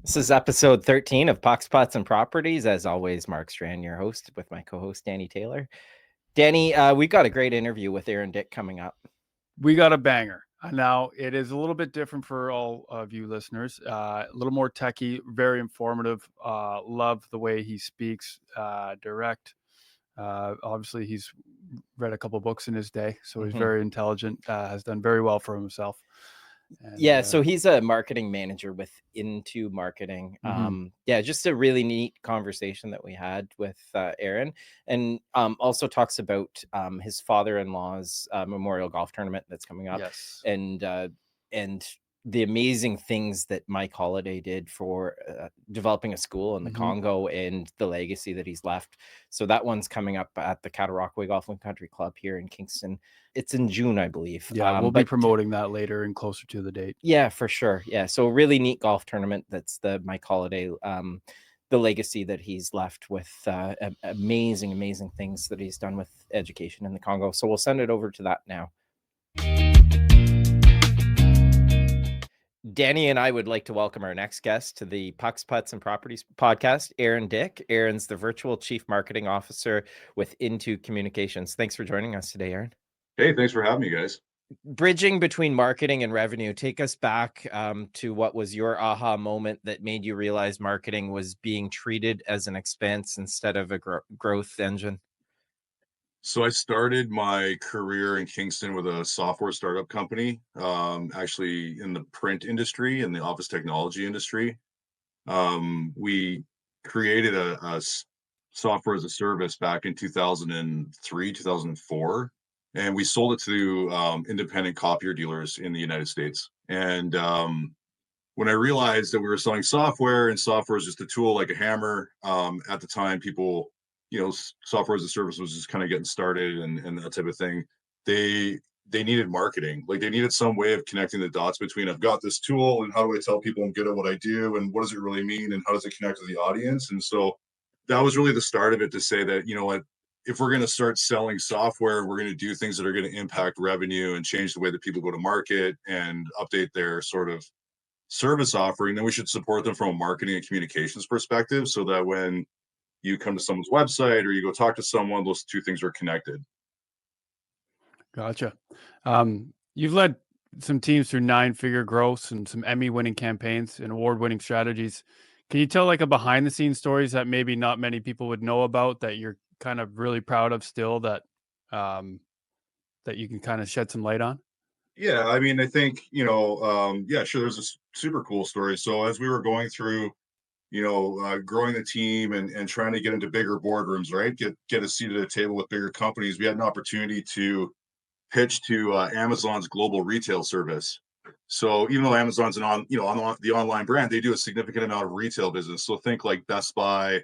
This is episode 13 of Pucks, Putts, and Properties. As always, Mark Strand, your host, with my co-host, Danny Taylor. Danny, we've got a great interview with Aaron Dyck coming up. We got a banger. Now, it is a little bit different for all of you listeners. A little more techie, very informative. Love the way he speaks, direct. Obviously, he's read a couple books in his day, so he's very intelligent, has done very well for himself. And, so he's a marketing manager with In2 Marketing. Just a really neat conversation that we had with Aaron, and also talks about his father-in-law's memorial golf tournament that's coming up. Yes. And the amazing things that Mike Holiday did for developing a school in the Congo and the legacy that he's left. So that one's coming up at the Cataraqui Golf and Country Club here in Kingston. It's in June, I believe. Yeah, we'll be promoting that later and closer to the date. Yeah, for sure. Yeah, so a really neat golf tournament. That's the Mike Holiday, the legacy that he's left with, amazing things that he's done with education in the Congo. So we'll send it over to that now. Danny and I would like to welcome our next guest to the Pucks, Putts, and Properties podcast, Aaron Dyck. Aaron's the virtual chief marketing officer with In2 Communications. Thanks for joining us today, Aaron. Hey, thanks for having me, guys. Bridging between marketing and revenue, take us back to what was your aha moment that made you realize marketing was being treated as an expense instead of a growth engine. So I started my career in Kingston with a software startup company, actually in the print industry and the office technology industry. We created a software as a service back in 2003, 2004, and we sold it to independent copier dealers in the United States. And when I realized that we were selling software, and software is just a tool like a hammer, at the time, people, software as a service was just kind of getting started and that type of thing. They needed marketing. Like, they needed some way of connecting the dots between, I've got this tool and how do I tell people I'm good at what I do, and what does it really mean, and how does it connect to the audience? And so that was really the start of it, to say that, what, if we're going to start selling software, we're going to do things that are going to impact revenue and change the way that people go to market and update their sort of service offering, then we should support them from a marketing and communications perspective, so that when you come to someone's website or you go talk to someone, those two things are connected. Gotcha. You've led some teams through 9-figure growths and some Emmy-winning campaigns and award-winning strategies. Can you tell like a behind-the-scenes stories that maybe not many people would know about, that you're kind of really proud of still, that that you can kind of shed some light on? Yeah, I mean, I think, yeah, sure, there's a super cool story. So as we were going through, growing the team and trying to get into bigger boardrooms, right? Get a seat at a table with bigger companies. We had an opportunity to pitch to Amazon's global retail service. So even though Amazon's on the online brand, they do a significant amount of retail business. So think like Best Buy,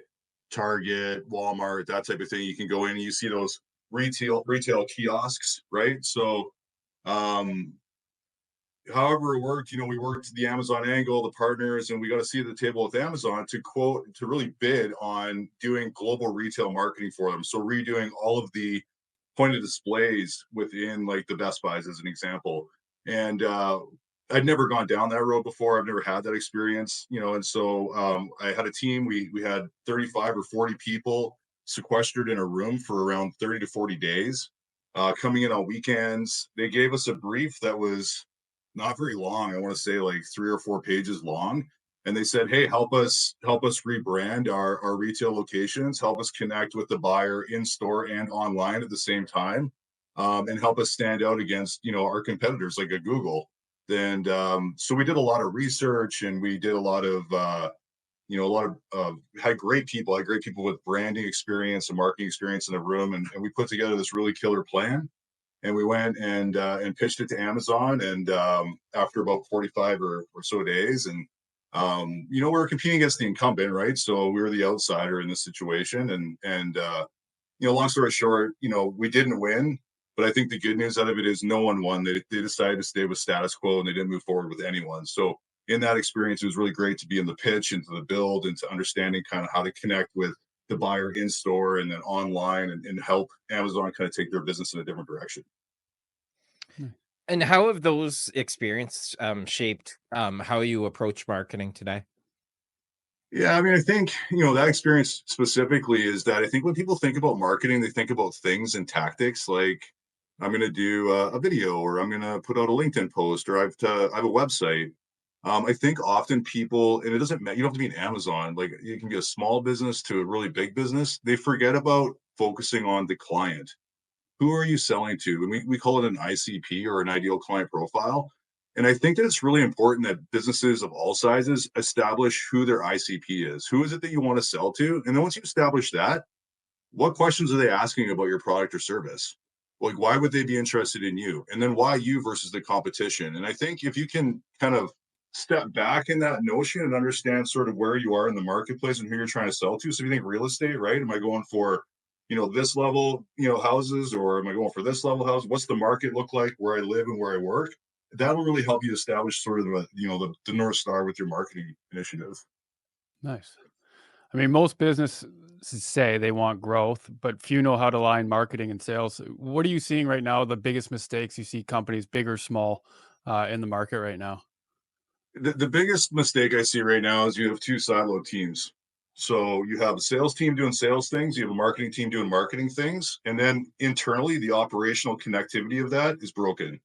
Target, Walmart, that type of thing. You can go in and you see those retail kiosks, right? So however it worked, we worked the Amazon angle, the partners, and we got a seat at the table with Amazon to really bid on doing global retail marketing for them. So redoing all of the point of displays within like the Best Buys, as an example. And I'd never gone down that road before. I've never had that experience, and so I had a team. We had 35 or 40 people sequestered in a room for around 30 to 40 days, coming in on weekends. They gave us a brief that was not very long. I want to say like 3 or 4 pages long. And they said, hey, help us rebrand our retail locations, help us connect with the buyer in store and online at the same time, and help us stand out against, our competitors like a Google. And so we did a lot of research, and we did a lot of, had great people with branding experience and marketing experience in the room. And we put together this really killer plan. And we went and pitched it to Amazon. And after about 45 or so days, and we were competing against the incumbent, right? So we were the outsider in this situation. And long story short, we didn't win. But I think the good news out of it is no one won. They decided to stay with status quo, and they didn't move forward with anyone. So in that experience, it was really great to be in the pitch and to the build and to understanding kind of how to connect with the buyer in store and then online, and help Amazon kind of take their business in a different direction. And how have those experiences shaped how you approach marketing today? Yeah, I mean, I think, that experience specifically is that I think when people think about marketing, they think about things and tactics like I'm going to do a video, or I'm going to put out a LinkedIn post, or I have a website. I think often people, and it doesn't matter, you don't have to be an Amazon, like you can be a small business to a really big business. They forget about focusing on the client. Who are you selling to? And we call it an ICP, or an ideal client profile. And I think that it's really important that businesses of all sizes establish who their ICP is. Who is it that you want to sell to? And then once you establish that, what questions are they asking about your product or service? Like, why would they be interested in you? And then why you versus the competition? And I think if you can kind of step back in that notion and understand sort of where you are in the marketplace and who you're trying to sell to. So if you think real estate, right? Am I going for, this level, houses, or am I going for this level house? What's the market look like where I live and where I work? That'll really help you establish sort of the North Star with your marketing initiative. Nice. I mean, most businesses say they want growth, but few know how to align marketing and sales. What are you seeing right now? The biggest mistakes you see companies, big or small, in the market right now? The biggest mistake I see right now is you have two siloed teams. So you have a sales team doing sales things, you have a marketing team doing marketing things, and then internally the operational connectivity of that is broken.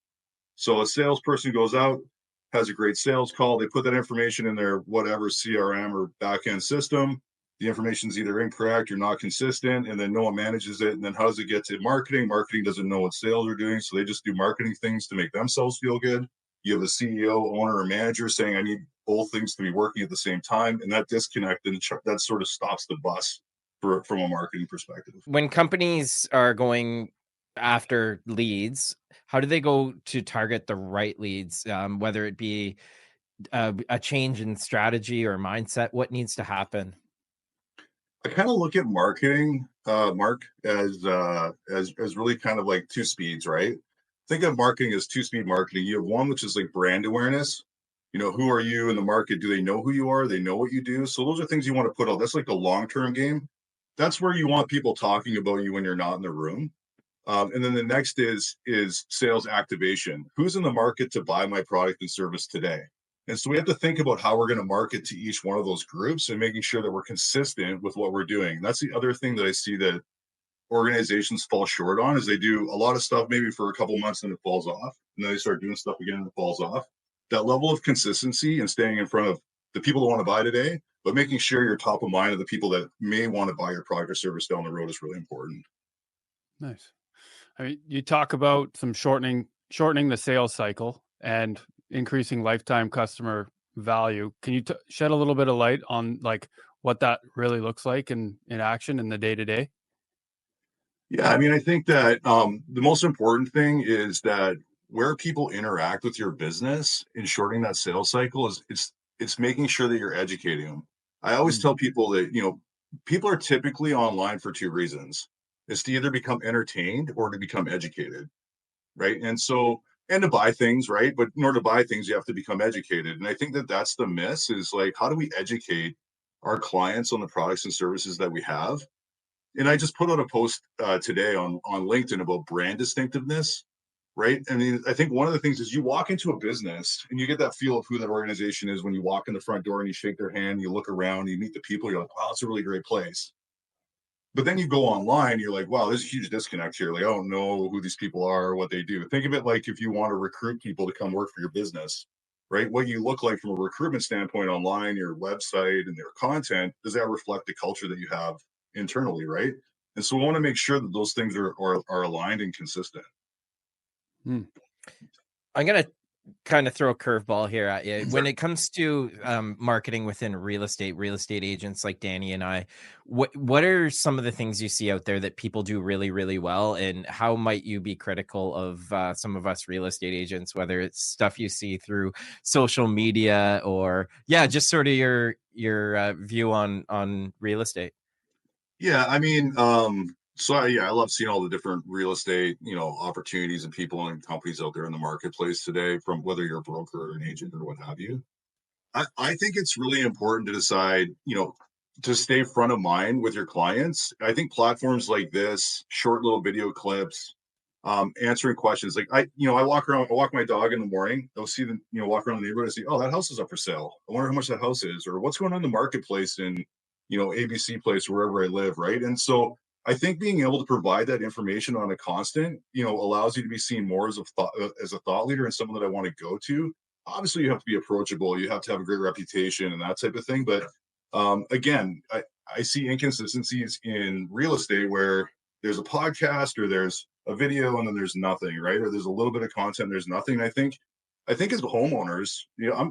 So a salesperson goes out, has a great sales call, they put that information in their whatever CRM or backend system. The information is either incorrect or not consistent, and then no one manages it. And then how does it get to marketing? Marketing doesn't know what sales are doing, so they just do marketing things to make themselves feel good. You have a CEO, owner, or manager saying, I need both things to be working at the same time. And that disconnect, and that sort of stops the bus from a marketing perspective. When companies are going after leads, how do they go to target the right leads? Whether it be a change in strategy or mindset, what needs to happen? I kind of look at marketing, Mark, as really kind of like two speeds, right? Think of marketing as two-speed marketing. You have one which is like brand awareness. Who are you in the market? Do they know who you are? They know what you do. So those are things you want to put out. That's like the long-term game. That's where you want people talking about you when you're not in the room. And then the next is sales activation. Who's in the market to buy my product and service today? And so we have to think about how we're going to market to each one of those groups and making sure that we're consistent with what we're doing. And that's the other thing that I see that organizations fall short on, is they do a lot of stuff maybe for a couple months and it falls off. And then they start doing stuff again and it falls off. That level of consistency and staying in front of the people that want to buy today, but making sure you're top of mind of the people that may want to buy your product or service down the road is really important. Nice. I mean, you talk about some shortening the sales cycle and increasing lifetime customer value. Can you shed a little bit of light on like what that really looks like in action in the day to day? Yeah, I mean, I think that the most important thing is that where people interact with your business in shortening that sales cycle is it's making sure that you're educating them. I always Mm. tell people that people are typically online for two reasons: it's to either become entertained or to become educated, right? And to buy things, right? But in order to buy things, you have to become educated. And I think that that's the miss, is like, how do we educate our clients on the products and services that we have? And I just put out a post today on LinkedIn about brand distinctiveness, right? I mean, I think one of the things is you walk into a business and you get that feel of who that organization is when you walk in the front door and you shake their hand, you look around, you meet the people, you're like, wow, it's a really great place. But then you go online, you're like, wow, there's a huge disconnect here. Like, I don't know who these people are or what they do. Think of it like if you want to recruit people to come work for your business, right? What you look like from a recruitment standpoint online, your website and their content, does that reflect the culture that you have internally, right? And so we want to make sure that those things are aligned and consistent. Mm. I'm gonna kind of throw a curveball here at you. When it comes to marketing within real estate agents like Danny and I, what are some of the things you see out there that people do really, really well, and how might you be critical of some of us real estate agents, whether it's stuff you see through social media or just sort of your view on real estate? Yeah, I mean, I love seeing all the different real estate, opportunities and people and companies out there in the marketplace today, from whether you're a broker or an agent or what have you. I think it's really important to decide, to stay front of mind with your clients. I think platforms like this, short little video clips, answering questions. Like I walk my dog in the morning. I'll see them, walk around the neighborhood and see, oh, that house is up for sale. I wonder how much that house is, or what's going on in the marketplace in, ABC place, wherever I live. Right. And so I think being able to provide that information on a constant, allows you to be seen more as a thought leader and someone that I want to go to. Obviously, you have to be approachable. You have to have a great reputation and that type of thing. But again, I see inconsistencies in real estate where there's a podcast or there's a video and then there's nothing, right? Or there's a little bit of content, there's nothing. I think as homeowners,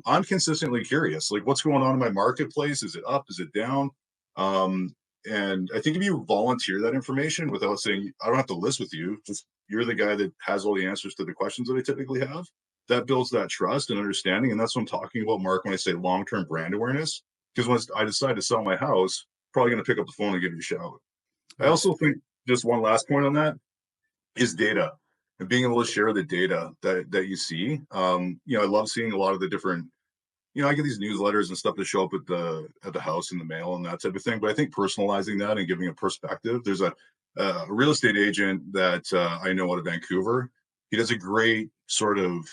I'm consistently curious, like what's going on in my marketplace? Is it up? Is it down? Um, and I think if you volunteer that information without saying, I don't have to list with you, just you're the guy that has all the answers to the questions that I typically have, that builds that trust and understanding. And that's what I'm talking about, Mark, when I say long-term brand awareness. Because once I decide to sell my house, probably going to pick up the phone and give you a shout. I also think just one last point on that is data and being able to share the data that you see. I love seeing a lot of the different, I get these newsletters and stuff that show up at the house in the mail and that type of thing. But I think personalizing that and giving a perspective. There's a real estate agent that I know out of Vancouver. He does a great sort of,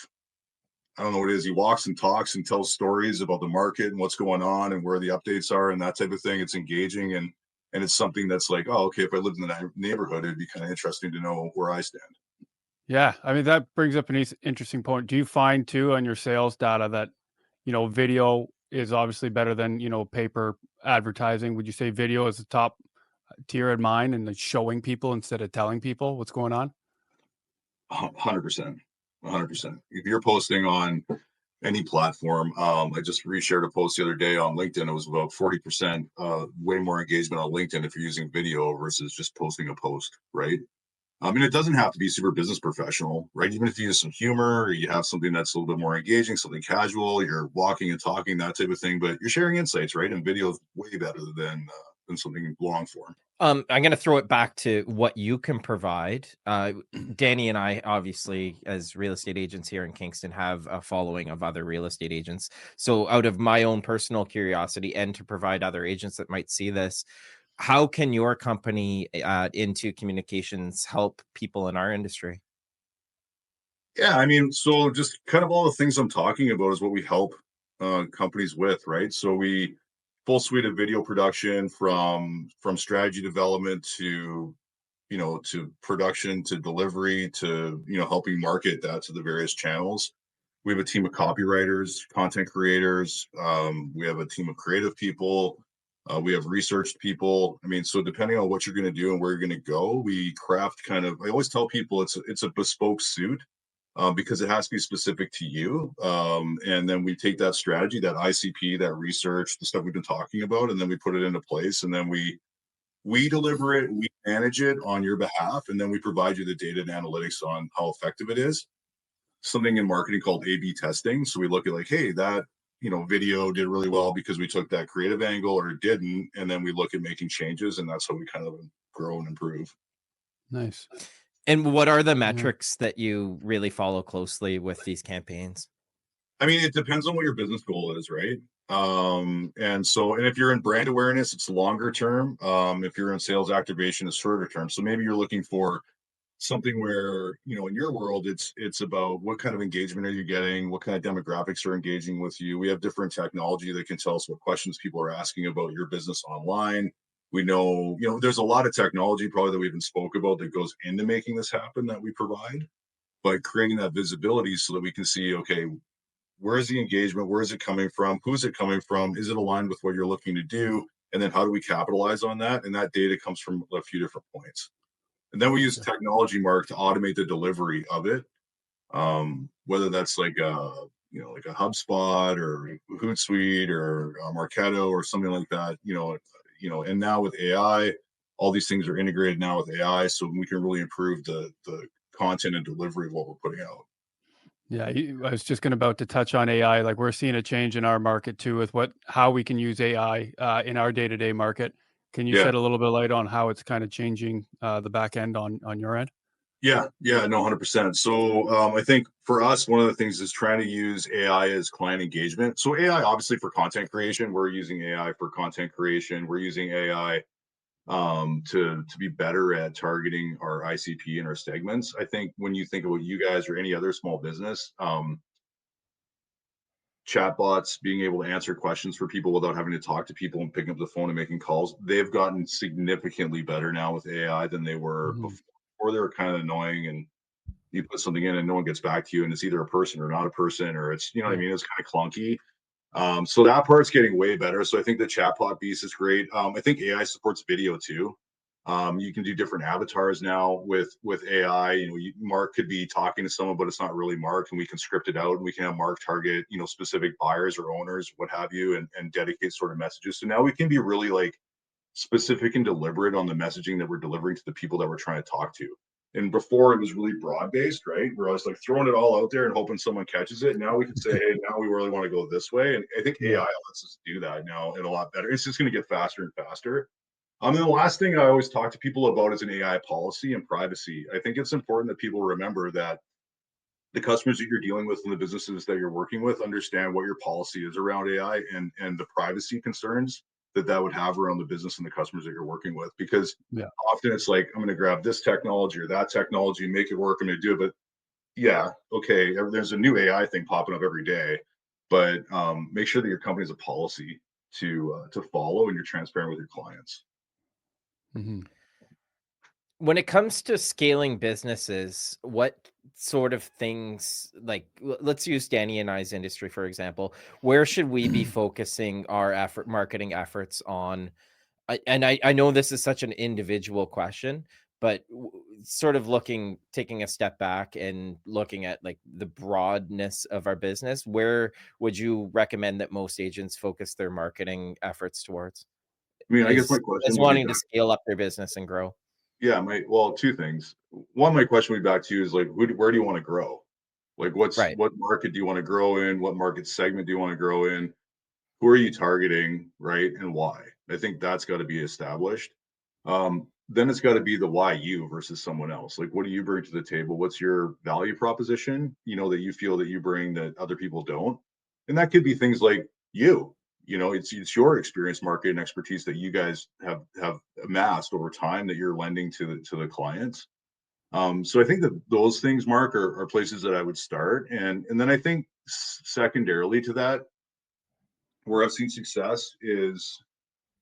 I don't know what it is. He walks and talks and tells stories about the market and what's going on and where the updates are and that type of thing. It's engaging and it's something that's like, oh, okay, if I lived in the neighborhood, it'd be kind of interesting to know where I stand. Yeah, I mean, that brings up an interesting point. Do you find too on your sales data that, video is obviously better than, paper advertising? Would you say video is the top tier in mine and like showing people instead of telling people what's going on? 100%. 100%. If you're posting on any platform, I just reshared a post the other day on LinkedIn. It was about 40% way more engagement on LinkedIn if you're using video versus just posting a post, right? I mean, it doesn't have to be super business professional, right? Even if you use some humor or you have something that's a little bit more engaging, something casual, you're walking and talking, that type of thing, but you're sharing insights, right? And video is way better than something long form. I'm going to throw it back to what you can provide. Danny and I, obviously, as real estate agents here in Kingston, have a following of other real estate agents. So out of my own personal curiosity and to provide other agents that might see this, how can your company, In2 Communications, help people in our industry? Yeah, I mean, so just kind of all the things I'm talking about is what we help companies with, right? So we full suite of video production from strategy development to to production to delivery to helping market that to the various channels. We have a team of copywriters, content creators. We have a team of creative people. We have researched people. I mean, so depending on what you're going to do and where you're going to go, we craft kind of. I always tell people it's a bespoke suit because it has to be specific to you. And then we take that strategy, that ICP, that research, the stuff we've been talking about, and then we put it into place. And then we deliver it, we manage it on your behalf, and then we provide you the data and analytics on how effective it is. Something in marketing called A/B testing. So we look at like, hey, that video did really well because we took that creative angle or it didn't, and then we look at making changes, and that's how we kind of grow and improve. Nice. And what are the metrics that you really follow closely with these campaigns? I mean, it depends on what your business goal is, right? And if you're in brand awareness, it's longer term. If you're in sales activation, it's shorter term. So maybe you're looking for something where, in your world, it's about what kind of engagement are you getting, what kind of demographics are engaging with you. We have different technology that can tell us what questions people are asking about your business online. We know, there's a lot of technology probably that we even spoke about that goes into making this happen that we provide, but creating that visibility so that we can see, okay, where is the engagement? Where is it coming from? Who's it coming from? Is it aligned with what you're looking to do? And then how do we capitalize on that? And that data comes from a few different points. And then we use technology, Mark, to automate the delivery of it. Whether that's like like a HubSpot or Hootsuite or Marketo or something like that, and now with AI, all these things are integrated now with AI, so we can really improve the content and delivery of what we're putting out. Yeah, I was just about to touch on AI. Like we're seeing a change in our market too with how we can use AI in our day-to-day market. Can you Yeah. shed a little bit of light on how it's kind of changing the back end on your end? Yeah, no, 100%. So I think for us, one of the things is trying to use AI as client engagement. So AI, obviously, for content creation, we're using AI for content creation. We're using AI to be better at targeting our ICP and our segments. I think when you think about you guys or any other small business, chatbots being able to answer questions for people without having to talk to people and picking up the phone and making calls, they've gotten significantly better now with AI than they were Mhm. before. Before they were kind of annoying, and you put something in and no one gets back to you, and it's either a person or not a person, or it's, you know what I Yeah. mean? It's kind of clunky. So that part's getting way better. So I think the chatbot piece is great. I think AI supports video too. You can do different avatars now with AI. You know, Mark could be talking to someone, but it's not really Mark, and we can script it out, and we can have Mark target, you know, specific buyers or owners, what have you, and dedicate sort of messages. So now we can be really like specific and deliberate on the messaging that we're delivering to the people that we're trying to talk to. And before it was really broad based, right? Where I was like throwing it all out there and hoping someone catches it. Now we can say, hey, now we really want to go this way. And I think AI Yeah. lets us do that now and a lot better. It's just going to get faster and faster. And the last thing I always talk to people about is an AI policy and privacy. I think it's important that people remember that the customers that you're dealing with and the businesses that you're working with understand what your policy is around AI and the privacy concerns that that would have around the business and the customers that you're working with. Because Yeah. often it's like, I'm going to grab this technology or that technology, make it work, I'm going to do it. But yeah, okay, there's a new AI thing popping up every day, but make sure that your company has a policy to follow and you're transparent with your clients. Mhm. When it comes to scaling businesses, what sort of things, like, let's use Danny and I's industry, for example, where should we be focusing our marketing efforts on? I know this is such an individual question, but sort of taking a step back and looking at like the broadness of our business, where would you recommend that most agents focus their marketing efforts towards I mean, I guess my as question would be wanting to back. scale up their business and grow? Yeah, well, two things. One, my question would be back to you is like, where do you want to grow? Like, Right. what market do you want to grow in? What market segment do you want to grow in? Who are you targeting, right? And why? I think that's got to be established. Then it's got to be the why you versus someone else. Like, what do you bring to the table? What's your value proposition, you know, that you feel that you bring that other people don't? And that could be things like it's your experience, market, and expertise that you guys have amassed over time that you're lending to the clients. So I think that those things, Mark, are places that I would start. And then I think secondarily to that, where I've seen success is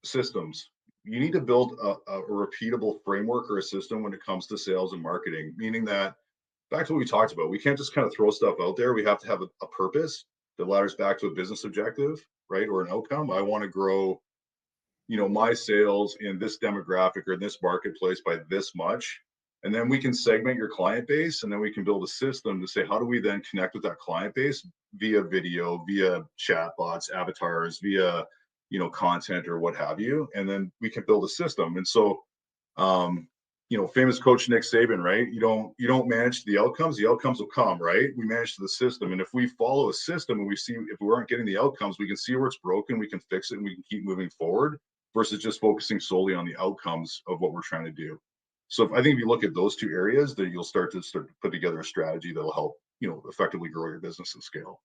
systems. You need to build a repeatable framework or a system when it comes to sales and marketing, meaning that back to what we talked about, we can't just kind of throw stuff out there. We have to have a purpose that ladders back to a business objective, right? Or an outcome. I want to grow, you know, my sales in this demographic or in this marketplace by this much. And then we can segment your client base, and then we can build a system to say, how do we then connect with that client base via video, via chatbots, avatars, via, you know, content or what have you. And then we can build a system. And so, um, you know, famous coach Nick Saban, right? You don't manage the outcomes will come, right? We manage the system. And if we follow a system and we see if we aren't getting the outcomes, we can see where it's broken, we can fix it, and we can keep moving forward versus just focusing solely on the outcomes of what we're trying to do. So I think if you look at those two areas, then you'll start to put together a strategy that'll help, you know, effectively grow your business and scale.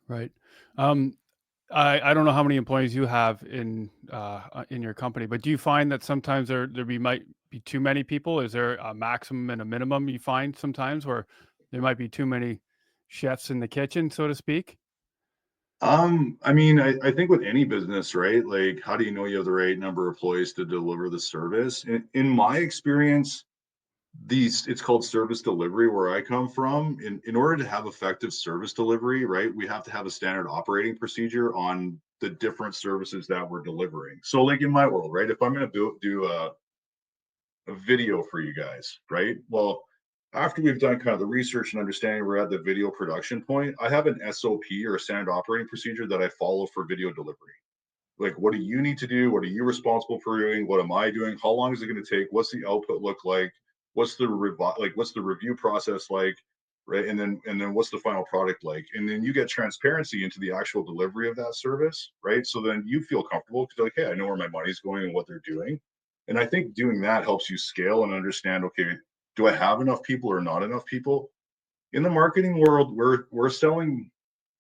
Right. Um, I don't know how many employees you have in your company, but do you find that sometimes might be too many people? Is there a maximum and a minimum you find sometimes where there might be too many chefs in the kitchen, so to speak? I mean, I think with any business, right? Like, how do you know you have the right number of employees to deliver the service? In my experience, it's called service delivery where I come from. In order to have effective service delivery, right, we have to have a standard operating procedure on the different services that we're delivering. So, like in my world, right, if I'm going to do a video for you guys, right? Well, after we've done kind of the research and understanding we're at the video production point, I have an SOP or a standard operating procedure that I follow for video delivery. Like, what do you need to do? What are you responsible for doing? What am I doing? How long is it going to take? What's the output look like? What's the review process like? Right. And then what's the final product like? And then you get transparency into the actual delivery of that service. Right. So then you feel comfortable because you're like, hey, I know where my money's going and what they're doing. And I think doing that helps you scale and understand, okay, do I have enough people or not enough people? In the marketing world, we're selling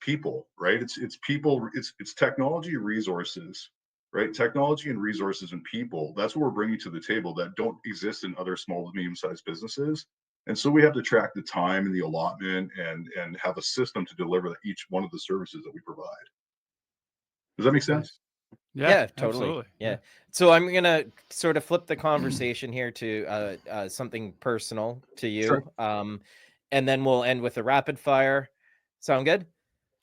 people, right? It's people, it's technology resources right? Technology and resources and people, that's what we're bringing to the table that don't exist in other small to medium-sized businesses. And so we have to track the time and the allotment and have a system to deliver each one of the services that we provide. Does that make sense? Nice. Yeah, Yeah, totally. absolutely. Yeah. So I'm gonna sort of flip the conversation here to something personal to Sure. you, and then we'll end with a rapid fire. Sound good?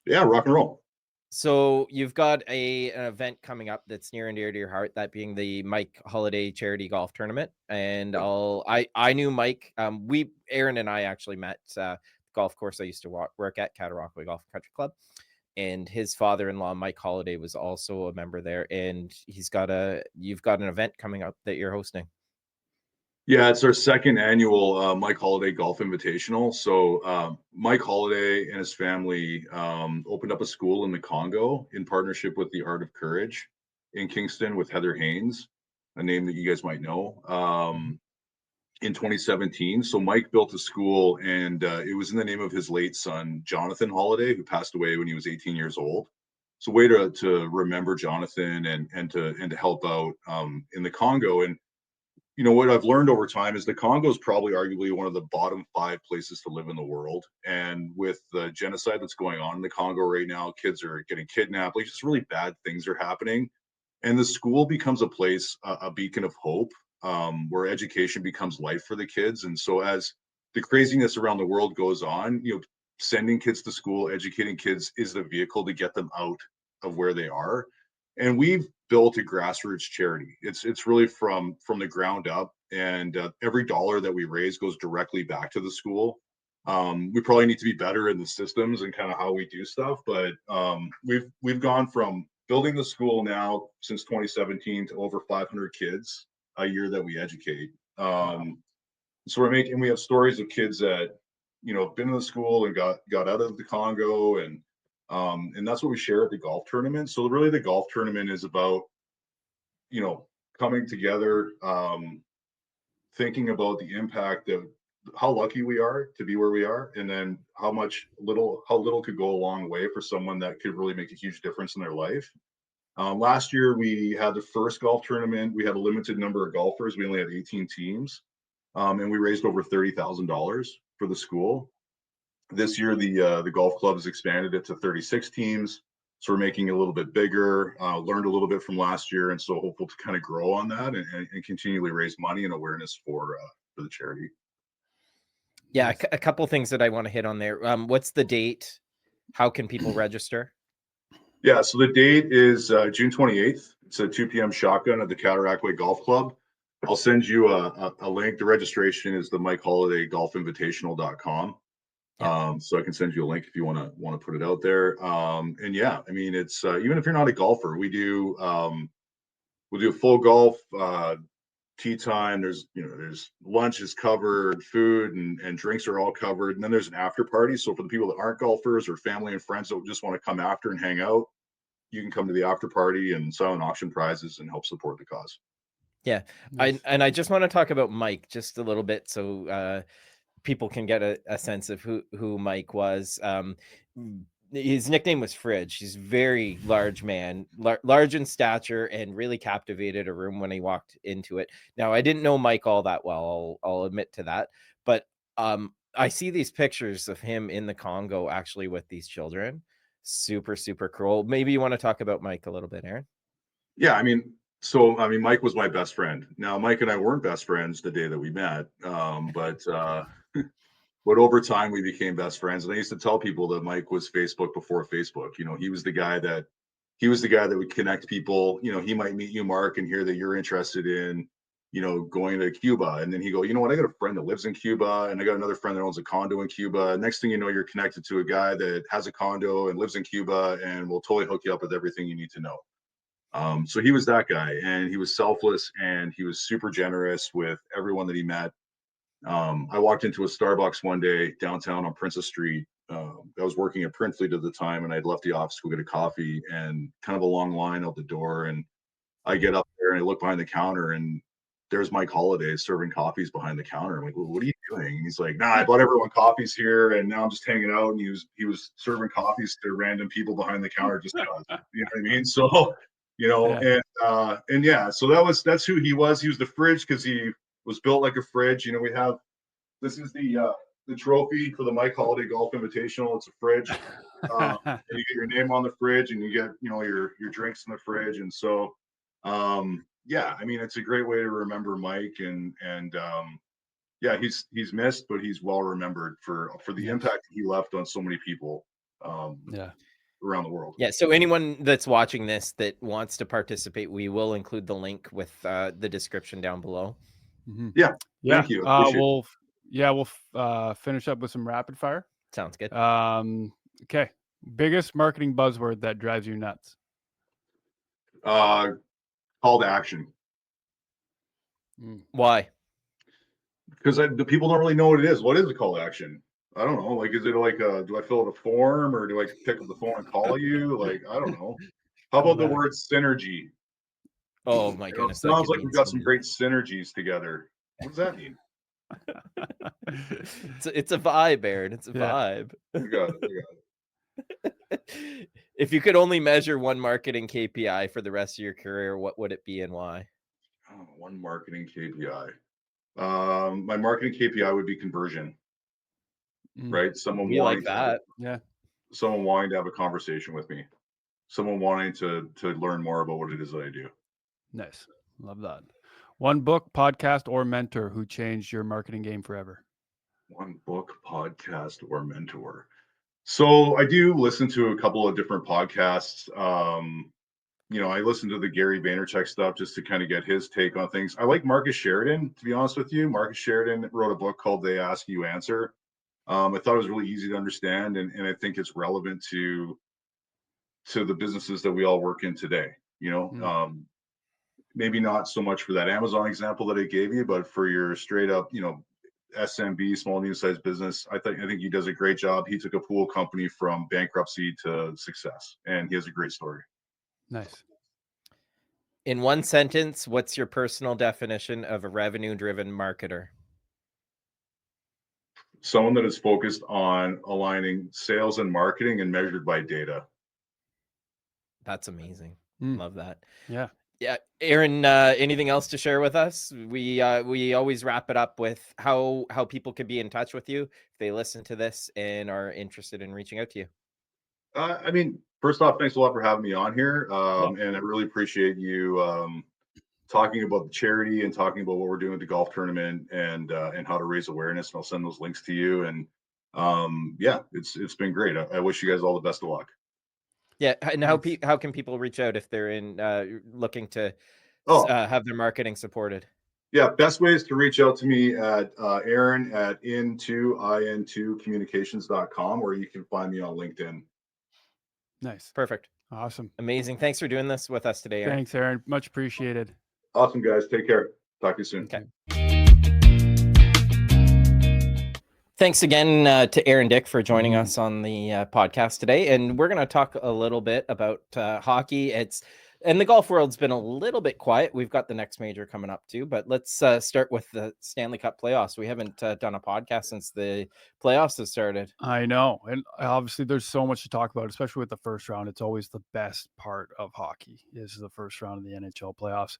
Yeah, rock and roll. So you've got an event coming up that's near and dear to your heart, that being the Mike Holiday Charity Golf Tournament. And Yep. I knew Mike. Aaron and I actually met golf course I used to work at, Cataraqui Golf and Country Club. And his father-in-law, Mike Holiday, was also a member there. And you've got an event coming up that you're hosting. Yeah, it's our second annual Mike Holiday Golf Invitational. So Mike Holiday and his family opened up a school in the Congo in partnership with the Art of Courage in Kingston with Heather Haynes, a name that you guys might know, in 2017. So Mike built a school, and it was in the name of his late son, Jonathan Holiday, who passed away when he was 18 years old. So way to remember Jonathan and to help out in the Congo. And you know what I've learned over time is the Congo is probably arguably one of the bottom 5 places to live in the world. And with the genocide that's going on in the Congo right now, kids are getting kidnapped. Like just really bad things are happening. And the school becomes a place, a beacon of hope, where education becomes life for the kids. And so as the craziness around the world goes on, you know, sending kids to school, educating kids is the vehicle to get them out of where they are. And we've built a grassroots charity. It's really from the ground up, and every dollar that we raise goes directly back to the school. We probably need to be better in the systems and kind of how we do stuff, but we've gone from building the school now since 2017 to over 500 kids a year that we educate. Wow. So we have stories of kids that you know been in the school and got out of the Congo, and that's what we share at the golf tournament. So really the golf tournament is about you know coming together, thinking about the impact of how lucky we are to be where we are, and then how little could go a long way for someone that could really make a huge difference in their life. Last year we had the first golf tournament. We had a limited number of golfers. We only had 18 teams, and we raised over $30,000 for the school. This year, the golf club has expanded it to 36 teams, so we're making it a little bit bigger. Learned a little bit from last year, and so hopeful to kind of grow on that and continually raise money and awareness for the charity. Yeah, Nice. a couple things that I want to hit on there. What's the date? How can people register? Yeah, so the date is June 28th. It's a 2 p.m. shotgun at the Cataraqui Golf Club. I'll send you a link. The registration is the MikeHolidayGolfInvitational.com. Yeah. So I can send you a link if you want to put it out there. And yeah, I mean, it's even if you're not a golfer, we'll do full golf, tea time. There's lunch is covered, food and drinks are all covered, and then there's an after party. So for the people that aren't golfers or family and friends that just want to come after and hang out, you can come to the after party and silent auction prizes and help support the cause. Yeah. Nice. I just want to talk about Mike just a little bit, so people can get a sense of who Mike was. His nickname was Fridge. He's a very large man, large in stature, and really captivated a room when he walked into it. Now, I didn't know Mike all that well. I'll admit to that, but I see these pictures of him in the Congo actually with these children. Super, super cool. Maybe you want to talk about Mike a little bit, Aaron? Yeah, Mike was my best friend. Now, Mike and I weren't best friends the day that we met, but over time we became best friends. And I used to tell people that Mike was Facebook before Facebook. You know, he was the guy that would connect people. You know, he might meet you, Mark, and hear that you're interested in, you know, going to Cuba, and then he go, you know what, I got a friend that lives in Cuba, and I got another friend that owns a condo in Cuba. Next thing you know, you're connected to a guy that has a condo and lives in Cuba, and will totally hook you up with everything you need to know. So he was that guy, and he was selfless, and he was super generous with everyone that he met. I walked into a Starbucks one day downtown on Princess Street. I was working at Printfleet at the time, and I'd left the office to go get a coffee, and kind of a long line out the door. And I get up there and I look behind the counter, and there's Mike Holiday serving coffees behind the counter. I'm like, well, what are you doing? And he's like, nah, I bought everyone coffees here, and now I'm just hanging out. And he was serving coffees to random people behind the counter just because, you know what I mean? So you know, and yeah, so that's who he was. He was the fridge because he was built like a fridge. You know, this is the trophy for the Mike Holiday Golf Invitational. It's a fridge. And you get your name on the fridge, and you get, you know, your drinks in the fridge. And so, yeah, I mean, it's a great way to remember Mike, and yeah, he's missed, but he's well remembered for the impact he left on so many people. Around the world. Yeah. So anyone that's watching this that wants to participate, we will include the link with the description down below. Yeah. Thank you. We'll finish up with some rapid fire. Sounds good. Okay. Biggest marketing buzzword that drives you nuts? Call to action. Why? Because the people don't really know what it is. What is a call to action? I don't know. Like, is it like, do I fill out a form, or do I pick up the phone and call you? Like, I don't know. How about the word synergy? Oh my goodness. It sounds like we've got some great synergies together. What does that mean? It's a vibe, Aaron. It's a vibe. You got it. If you could only measure one marketing KPI for the rest of your career, what would it be and why? Oh, one marketing KPI. My marketing KPI would be conversion. Right? Someone wanting that. Someone wanting to have a conversation with me. Someone wanting to learn more about what it is that I do. Nice. Love that. One book, podcast, or mentor who changed your marketing game forever? One book, podcast, or mentor. So I do listen to a couple of different podcasts. You know, I listen to the Gary Vaynerchuk stuff just to kind of get his take on things. I like Marcus Sheridan, to be honest with you. Marcus Sheridan wrote a book called They Ask You Answer. I thought it was really easy to understand, and I think it's relevant to the businesses that we all work in today. You know, maybe not so much for that Amazon example that I gave you, but for your straight up, you know, SMB, small medium-sized business, I think he does a great job. He took a pool company from bankruptcy to success, and he has a great story. Nice. In one sentence, what's your personal definition of a revenue-driven marketer? Someone that is focused on aligning sales and marketing and measured by data. That's amazing. Love that. Yeah. Yeah, Aaron, anything else to share with us? We always wrap it up with how people can be in touch with you if they listen to this and are interested in reaching out to you. I mean, first off, thanks a lot for having me on here, and I really appreciate you talking about the charity and talking about what we're doing at the golf tournament and how to raise awareness. And I'll send those links to you. And yeah, it's been great. I wish you guys all the best of luck. Yeah, and how can people reach out if they're in looking to have their marketing supported? Yeah, best way is to reach out to me at Aaron at in2communications.com, or you can find me on LinkedIn. Nice. Perfect. Awesome. Amazing. Thanks for doing this with us today, Aaron. Thanks, Aaron. Much appreciated. Awesome, guys. Take care. Talk to you soon. Okay. Thanks again to Aaron Dyck for joining us on the podcast today. And we're going to talk a little bit about hockey. And the golf world's been a little bit quiet. We've got the next major coming up too, but let's start with the Stanley Cup playoffs. We haven't done a podcast since the playoffs have started. I know. And obviously there's so much to talk about, especially with the first round. It's always the best part of hockey is the first round of the NHL playoffs.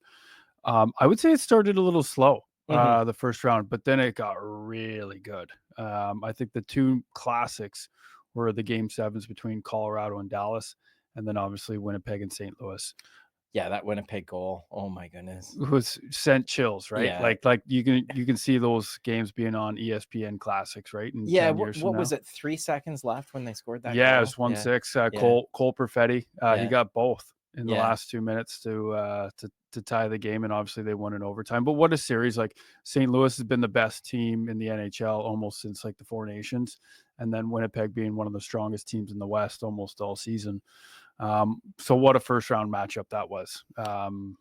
I would say it started a little slow, the first round, but then it got really good. I think the two classics were the game sevens between Colorado and Dallas, and then obviously Winnipeg and St. Louis. Yeah, that Winnipeg goal. Oh my goodness. It was sent chills, right? Yeah. Like you can see those games being on ESPN classics, right? In yeah, what was it? 3 seconds left when they scored that goal? It was 1-6. Cole Perfetti. He got both in the last 2 minutes to tie the game, and obviously they won in overtime. But what a series. Like St. Louis has been the best team in the NHL almost since like the Four Nations, and then Winnipeg being one of the strongest teams in the West almost all season. So what a first round matchup that was. And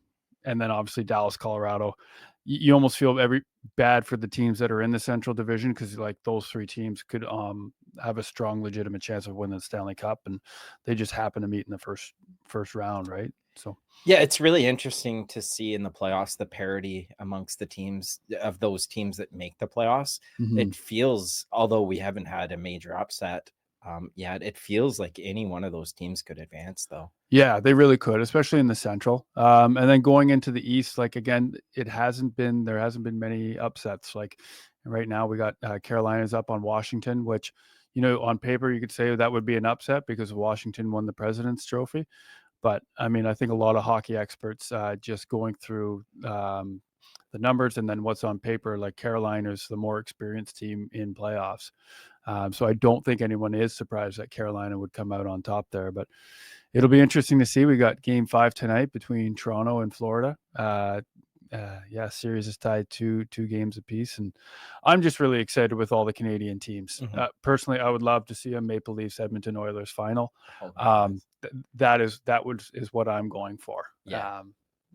then obviously Dallas, Colorado. You almost feel bad for the teams that are in the Central Division because like those three teams could have a strong, legitimate chance of winning the Stanley Cup, and they just happen to meet in the first round, right? So yeah, it's really interesting to see in the playoffs the parity amongst the teams of those teams that make the playoffs. It feels, although we haven't had a major upset, yeah, it feels like any one of those teams could advance, though. Yeah, they really could, especially in the Central. And then going into the East, like again, there hasn't been many upsets. Like right now, we got Carolina's up on Washington, which, on paper you could say that would be an upset because Washington won the President's Trophy. But I mean, I think a lot of hockey experts just going through the numbers and then what's on paper, like Carolina's the more experienced team in playoffs. So I don't think anyone is surprised that Carolina would come out on top there. But it'll be interesting to see. We got Game 5 tonight between Toronto and Florida. Yeah, series is tied two games apiece, and I'm just really excited with all the Canadian teams. Personally, I would love to see a Maple Leafs Edmonton Oilers final. Oh, That is what I'm going for. Yeah.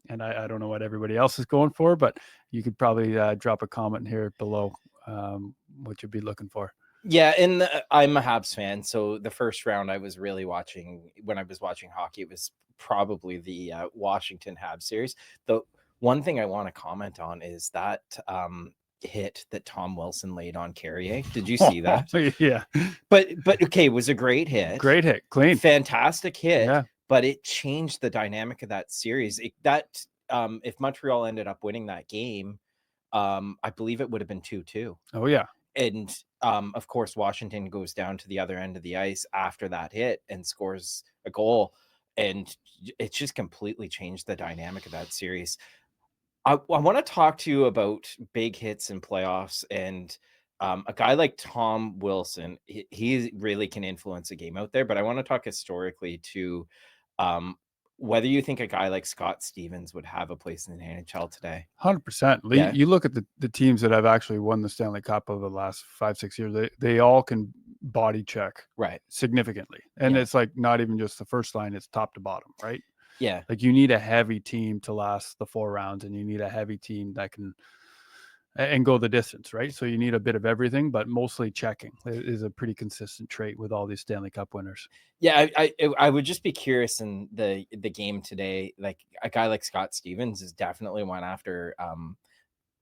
And I don't know what everybody else is going for, but you could probably drop a comment here below what you'd be looking for. Yeah, and I'm a Habs fan, so the first round I was really watching when I was watching hockey, it was probably the Washington Habs series. The one thing I want to comment on is that hit that Tom Wilson laid on Carrier. Did you see that? Yeah. But okay, it was a great hit. Great hit, clean. Fantastic hit. Yeah. But it changed the dynamic of that series. If Montreal ended up winning that game, I believe it would have been 2-2. Oh yeah. And of course, Washington goes down to the other end of the ice after that hit and scores a goal. And it's just completely changed the dynamic of that series. I want to talk to you about big hits in playoffs. And a guy like Tom Wilson, he really can influence a game out there. But I want to talk historically to whether you think a guy like Scott Stevens would have a place in the NHL today. 100%. Yeah. You look at the teams that have actually won the Stanley Cup over the last 5-6 years, they all can body check Right. significantly. And it's like not even just the first line, it's top to bottom, right? Yeah. Like you need a heavy team to last the 4 rounds, and you need a heavy team that can and go the distance, right? So you need a bit of everything, but mostly checking is a pretty consistent trait with all these Stanley Cup winners. Yeah, I would just be curious in the game today. Like a guy like Scott Stevens is definitely one after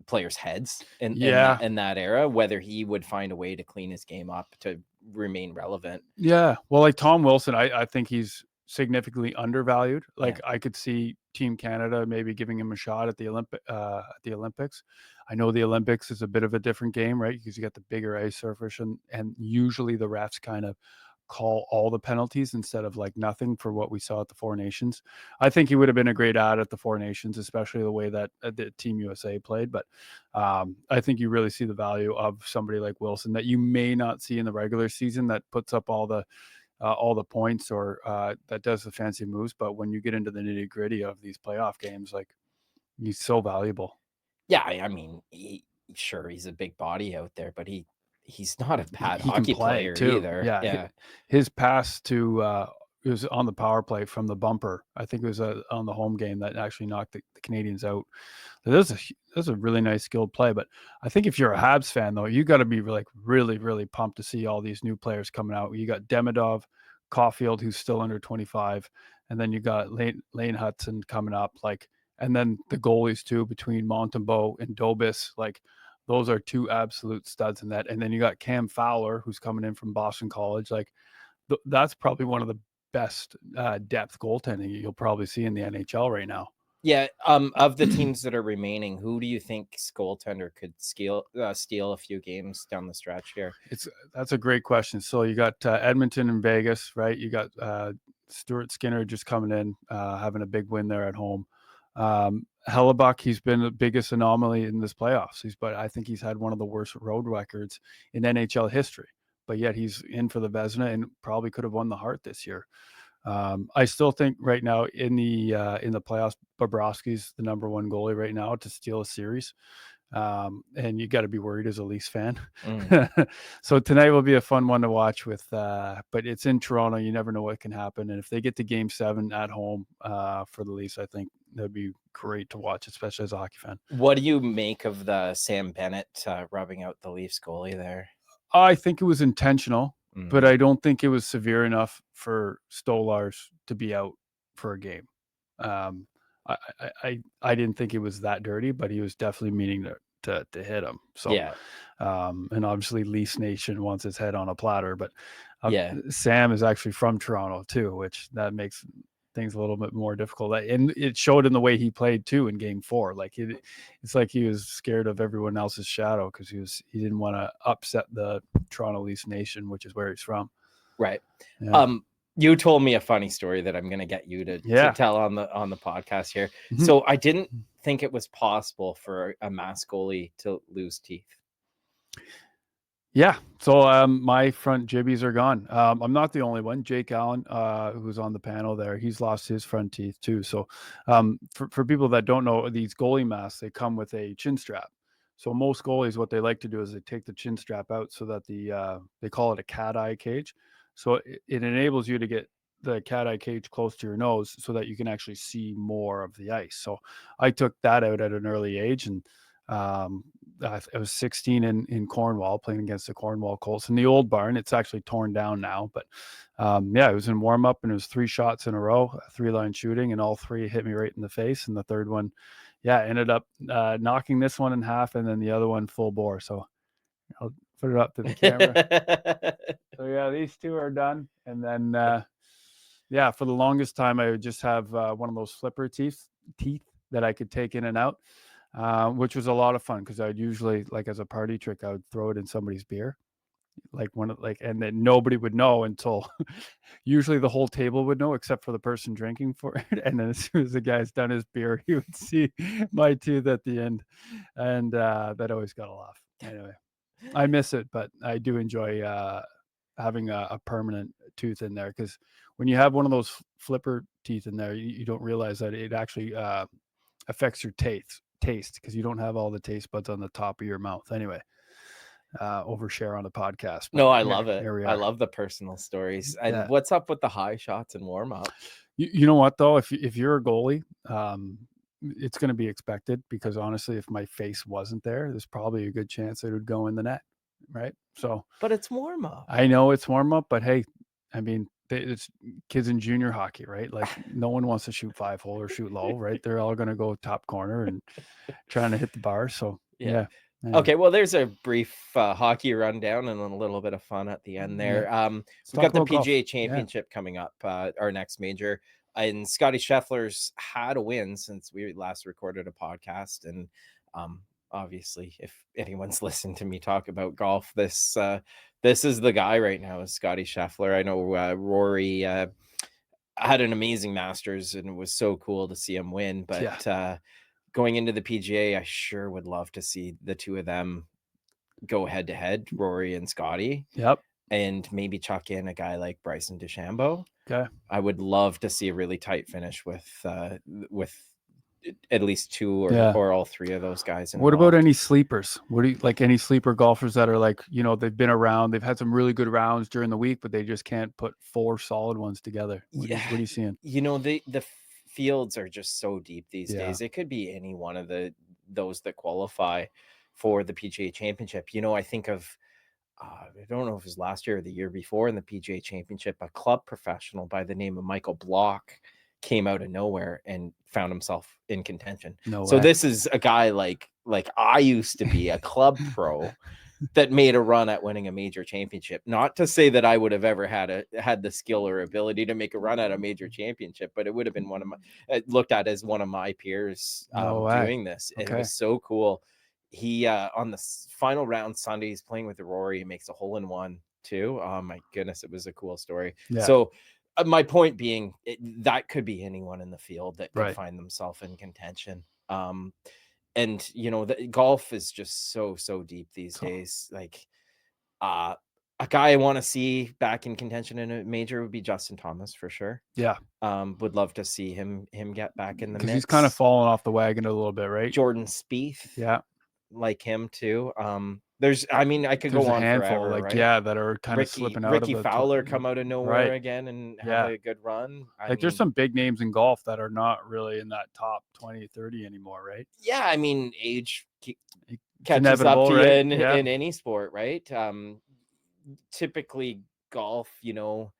players' heads in that era. Whether he would find a way to clean his game up to remain relevant. Yeah, well, like Tom Wilson, I think he's significantly undervalued. Like I could see Team Canada maybe giving him a shot at the Olympics. I know the Olympics is a bit of a different game, right? Because you got the bigger ice surface, and usually the refs kind of call all the penalties instead of like nothing for what we saw at the Four Nations. I think he would have been a great ad at the Four Nations, especially the way that the Team USA played. But I think you really see the value of somebody like Wilson that you may not see in the regular season, that puts up all the points or that does the fancy moves. But when you get into the nitty gritty of these playoff games, like he's so valuable. Yeah, I mean, he's a big body out there, but he's not a bad hockey player too. either. Yeah. His pass to it was on the power play from the bumper. I think it was on the home game that actually knocked the Canadians out. So that's a really nice skilled play. But I think if you're a Habs fan, though, you got to be like really, really pumped to see all these new players coming out. You got Demidov, Caulfield, who's still under 25, and then you got Lane Hudson coming up. Like, and then the goalies too, between Montembeault and Dobis. Like, those are 2 absolute studs in that. And then you got Cam Fowler, who's coming in from Boston College. Like, that's probably one of the best depth goaltending you'll probably see in the NHL right now. Yeah. Of the teams that are remaining, who do you think's goaltender could steal a few games down the stretch here? That's a great question. So you got Edmonton and Vegas, right? You got Stuart Skinner just coming in, having a big win there at home. Hellebuck, he's been the biggest anomaly in this playoffs. But I think he's had one of the worst road records in NHL history. But yet he's in for the Vezina and probably could have won the Hart this year. I still think right now in the playoffs, Bobrovsky's the number 1 goalie right now to steal a series. And you got to be worried as a Leafs fan. So tonight will be a fun one to watch but it's in Toronto. You never know what can happen. And if they get to Game 7 at home for the Leafs, I think that'd be great to watch, especially as a hockey fan. What do you make of the Sam Bennett rubbing out the Leafs goalie there? I think it was intentional, but I don't think it was severe enough for Stolarz to be out for a game. I didn't think it was that dirty, but he was definitely meaning to hit him. So, yeah. And obviously Leafs Nation wants his head on a platter, but Yeah. Sam is actually from Toronto too, which that makes things a little bit more difficult. And it showed in the way he played too in Game 4. Like it's like he was scared of everyone else's shadow because he didn't want to upset the Toronto Leafs nation, which is where he's from. Right. Yeah. You told me a funny story that I'm going to get you to tell on the podcast here. Mhm. So I didn't think it was possible for a mass goalie to lose teeth. Yeah. So my front jibbies are gone. I'm not the only one. Jake Allen, who's on the panel there, he's lost his front teeth too. So for people that don't know, these goalie masks, they come with a chin strap. So most goalies, what they like to do is they take the chin strap out so that they call it a cat eye cage. So it enables you to get the cat eye cage close to your nose so that you can actually see more of the ice. So I took that out at an early age, and I was 16 in Cornwall playing against the Cornwall Colts in the old barn. It's actually torn down now, but it was in warm up, and it was 3 shots in a row, 3-line shooting, and all 3 hit me right in the face. And the third one, ended up knocking this one in half, and then the other one full bore. So I'll put it up to the camera. So these 2 are done. And then for the longest time, I would just have one of those flipper teeth that I could take in and out. Which was a lot of fun because I'd usually, like as a party trick, I would throw it in somebody's beer, and then nobody would know until usually the whole table would know except for the person drinking for it. And then as soon as the guy's done his beer, he would see my tooth at the end, and that always got a laugh. Anyway, I miss it, but I do enjoy having a permanent tooth in there because when you have one of those flipper teeth in there, you don't realize that it actually affects your taste because you don't have all the taste buds on the top of your mouth. Anyway, overshare on the podcast. No, I love it. I love the personal stories. And what's up with the high shots and warm up? You know what though? If you're a goalie, it's going to be expected because honestly, if my face wasn't there, there's probably a good chance it would go in the net, right? So, but it's warm up. I know it's warm up, but hey, I mean, it's kids in junior hockey, right? Like no one wants to shoot 5-hole or shoot low, right? They're all going to go top corner and trying to hit the bar. So yeah. Okay, well, there's a brief hockey rundown and a little bit of fun at the end there. We've got the PGA Championship coming up, our next major. And Scotty Scheffler's had a win since we last recorded a podcast. And obviously, if anyone's listened to me talk about golf, this is the guy right now, is Scotty Scheffler. I know Rory had an amazing Masters, and it was so cool to see him win. But going into the PGA, I sure would love to see the 2 of them go head to head, Rory and Scotty. Yep. And maybe chuck in a guy like Bryson DeChambeau. Okay. I would love to see a really tight finish with at least 2 or all 3 of those guys involved. What about any sleepers? What do you like, any sleeper golfers that are like, they've been around, they've had some really good rounds during the week, but they just can't put 4 solid ones together? What are you seeing? The fields are just so deep these days. It could be any one of those that qualify for the PGA Championship. I think of I don't know if it was last year or the year before in the PGA Championship, a club professional by the name of Michael Block came out of nowhere and found himself in contention. So this is a guy like I used to be, a club pro that made a run at winning a major championship. Not to say that I would have ever had the skill or ability to make a run at a major championship, but it would have been looked at as one of my peers doing this. Okay. And it was so cool. He on the final round Sunday, he's playing with Rory. He makes a hole-in-one too. Oh my goodness, it was a cool story. Yeah. So my point being, that could be anyone in the field that could find themselves in contention. And the golf is just so deep these days. Like a guy I want to see back in contention in a major would be Justin Thomas for sure. Yeah. Would love to see him get back in the mix. He's kind of fallen off the wagon a little bit, right? Jordan Spieth. Yeah. Like him too. I could go on forever, like, right? that are kind of slipping out. Ricky Fowler come out of nowhere again and have a good run. There's some big names in golf that are not really in that top 20, 30 anymore, right? Yeah, age catches up to you in any sport, right? Typically golf, your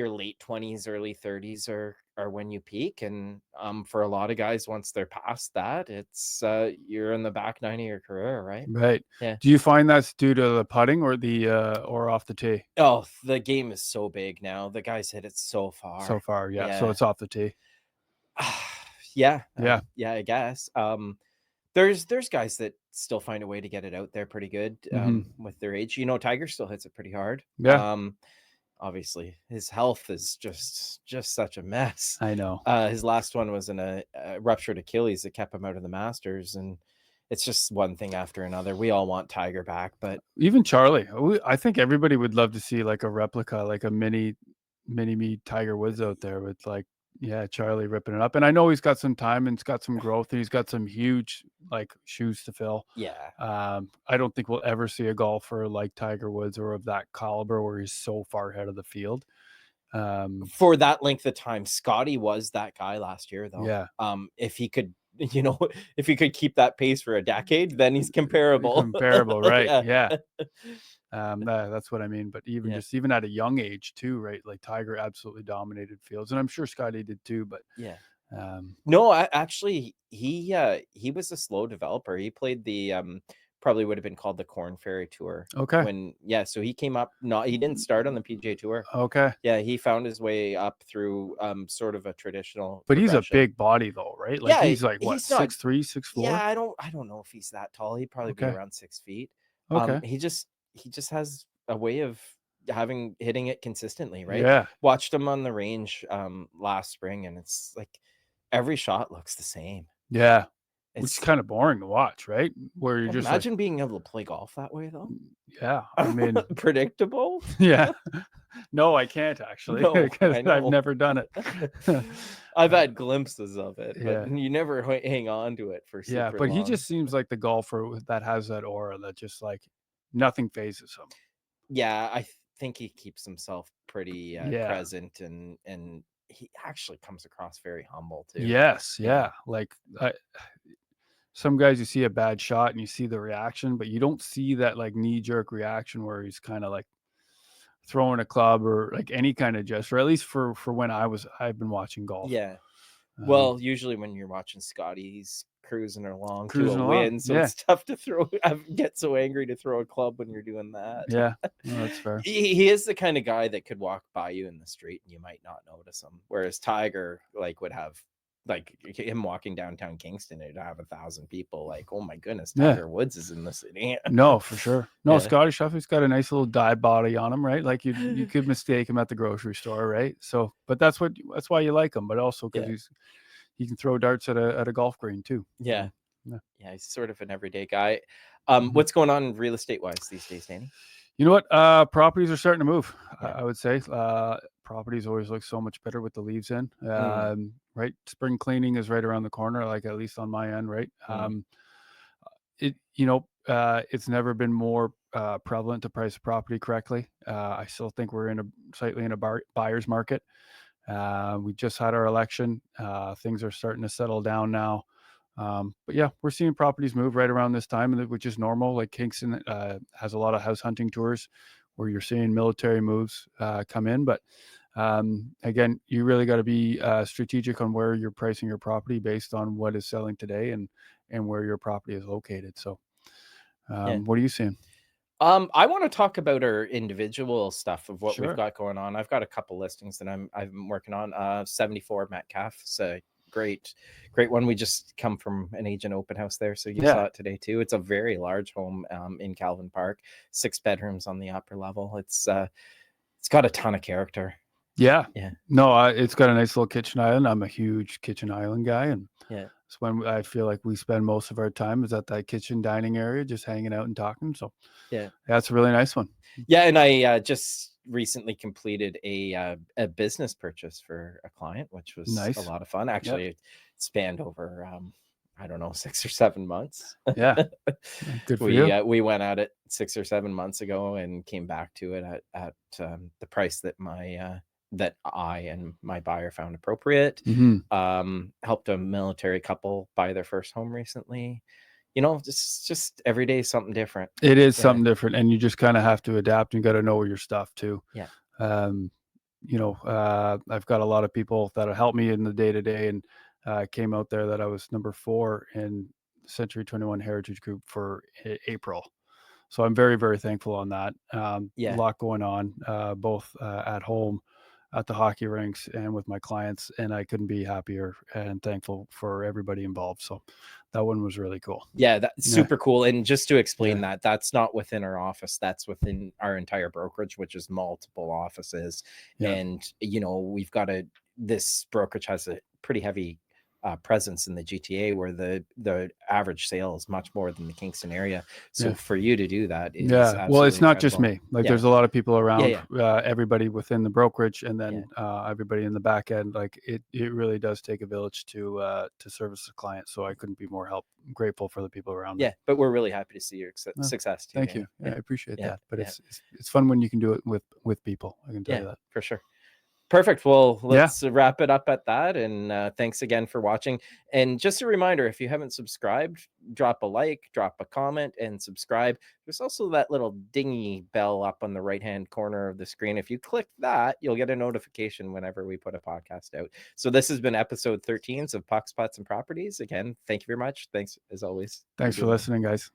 late 20s, early 30s are when you peak. And for a lot of guys, once they're past that, it's you're in the back nine of your career, right? Right. Yeah. Do you find that's due to the putting or the or off the tee? Oh, the game is so big now. The guys hit it so far. So far, yeah. Yeah. So it's off the tee. Yeah. Yeah. Yeah, I guess. There's guys that still find a way to get it out there pretty good with their age. You know, Tiger still hits it pretty hard. Yeah. Obviously his health is just such a mess. I know. His last one was in a ruptured Achilles that kept him out of the Masters, and it's just one thing after another. We all want Tiger back, but Even Charlie, I think everybody would love to see like a replica, like a mini me Tiger Woods out there with like, yeah, Charlie ripping it up. And I know he's got some time and he's got some growth and he's got some huge like shoes to fill. yeah. I don't think we'll ever see a golfer like Tiger Woods or of that caliber where he's so far ahead of the field. For that length of time, Scotty was that guy last year, though. Yeah. If he could, if he could keep that pace for a decade, then he's comparable. Comparable, right? Yeah. That's what I mean. But even at a young age too, right? Like Tiger absolutely dominated fields, and I'm sure Scotty did too. But yeah. No, actually, he was a slow developer. He played the probably would have been called the Corn Ferry Tour. Okay. So he came up. He didn't start on the PGA Tour. Okay. Yeah, he found his way up through sort of a traditional. But he's a big body though, right? Like he's like what, 6'3", 6'4"? Yeah, I don't know if he's that tall. He'd probably be around 6 feet. Okay. He just has a way of hitting it consistently, right? Yeah. Watched him on the range last spring, and it's like every shot looks the same. Yeah. Which is kind of boring to watch, right? Where you're just imagine being able to play golf that way, though. Yeah, I mean, predictable. Yeah, no, I can't actually because I've never done it. I've had glimpses of it, but you never hang on to it for super but long. he just seems like the golfer that has that aura that just like nothing phases him. Yeah, I think he keeps himself pretty present, and he actually comes across very humble too. Yes, yeah. Like some guys, you see a bad shot and you see the reaction, but you don't see that like knee-jerk reaction where he's kind of like throwing a club or like any kind of gesture. At least for when I've been watching golf. Yeah. Well, usually when you're watching Scotty, he's cruising along to a win, so it's tough to get so angry to throw a club when you're doing that. Yeah, no, that's fair. He is the kind of guy that could walk by you in the street and you might not notice him, whereas Tiger would have. Like him walking downtown Kingston, it'd have 1,000 people. Like, oh my goodness, Tiger Woods is in the city. No, for sure. No, Scotty Scheffler's got a nice little dive body on him, right? Like you could mistake him at the grocery store, right? So, but that's why you like him, but also because he can throw darts at a golf green too. Yeah, he's sort of an everyday guy. What's going on real estate wise these days, Danny? You know what? Properties are starting to move. I would say properties always look so much better with the leaves in. Right, spring cleaning is right around the corner. Like at least on my end, right. It's never been more prevalent to price a property correctly. I still think we're slightly in a buyer's market. We just had our election. Things are starting to settle down now. But yeah, we're seeing properties move right around this time, which is normal. Like Kingston has a lot of house hunting tours where you're seeing military moves come in. But again, you really got to be strategic on where you're pricing your property based on what is selling today and where your property is located. So what are you seeing? I want to talk about our individual stuff of what Sure. we've got going on. I've got a couple listings that I'm working on. 74 Metcalf. So great one. We just come from an agent open house there, so you saw it today too. It's a very large home in Calvin Park, 6 bedrooms on the upper level. It's got a ton of character. Yeah no, it's got a nice little kitchen island. I'm a huge kitchen island guy, and it's when I feel like we spend most of our time is at that kitchen dining area, just hanging out and talking. So that's a really nice one. And I just recently completed a business purchase for a client, which was nice. A lot of fun. Actually, it spanned over I don't know, 6 or 7 months. Good for you. We went at it 6 or 7 months ago and came back to it at the price that that I and my buyer found appropriate. Helped a military couple buy their first home recently. Just every day something different. It is something different, and you just kind of have to adapt and got to know your stuff too. I've got a lot of people that'll help me in the day to day, and came out there that I was number 4 in Century 21 Heritage Group for April. So I'm very, very thankful on that. A lot going on, both at home, at the hockey rinks, and with my clients, and I couldn't be happier and thankful for everybody involved. So that one was really cool. Yeah, that's super cool. And just to explain that, that's not within our office, that's within our entire brokerage, which is multiple offices. And we've got this brokerage has a pretty heavy presence in the GTA, where the average sale is much more than the Kingston area. So for you to do that is well, it's not just me. Like there's a lot of people around, everybody within the brokerage, and then everybody in the back end. Like it really does take a village to service the client. So I couldn't be more grateful for the people around me. But we're really happy to see your success too. Thank you. I appreciate that. But it's fun when you can do it with people. I can tell you that. For sure. Perfect. Well, let's wrap it up at that. And thanks again for watching. And just a reminder, if you haven't subscribed, drop a like, drop a comment, and subscribe. There's also that little dingy bell up on the right-hand corner of the screen. If you click that, you'll get a notification whenever we put a podcast out. So this has been episode 13 of Pucks, Putts, and Properties. Again, thank you very much. Thanks as always. Thanks for listening, guys.